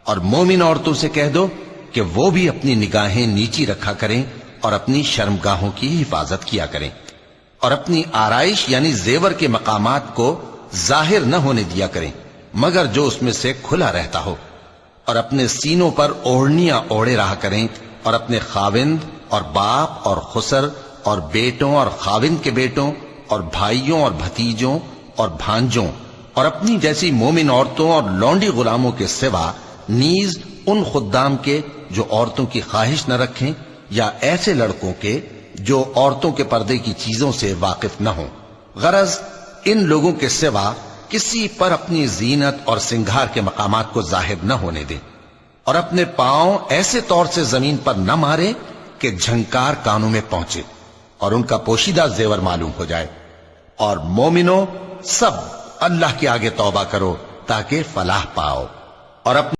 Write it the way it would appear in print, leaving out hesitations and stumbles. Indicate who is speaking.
Speaker 1: اور مومن عورتوں سے کہہ دو کہ وہ بھی اپنی نگاہیں نیچی رکھا کریں اور اپنی شرمگاہوں کی حفاظت کیا کریں، اور اپنی آرائش یعنی زیور کے مقامات کو ظاہر نہ ہونے دیا کریں مگر جو اس میں سے کھلا رہتا ہو، اور اپنے سینوں پر اوڑھنیاں اوڑھے رہا کریں، اور اپنے خاوند اور باپ اور خسر اور بیٹوں اور خاوند کے بیٹوں اور بھائیوں اور بھتیجوں اور بھانجوں اور اپنی جیسی مومن عورتوں اور لونڈی غلاموں کے سوا نیز ان خدام کے جو عورتوں کی خواہش نہ رکھیں، یا ایسے لڑکوں کے جو عورتوں کے پردے کی چیزوں سے واقف نہ ہوں، غرض ان لوگوں کے سوا کسی پر اپنی زینت اور سنگھار کے مقامات کو ظاہر نہ ہونے دیں، اور اپنے پاؤں ایسے طور سے زمین پر نہ مارے کہ جھنکار کانوں میں پہنچے اور ان کا پوشیدہ زیور معلوم ہو جائے۔ اور مومنوں سب اللہ کے آگے توبہ کرو تاکہ فلاح پاؤ، اور اپنے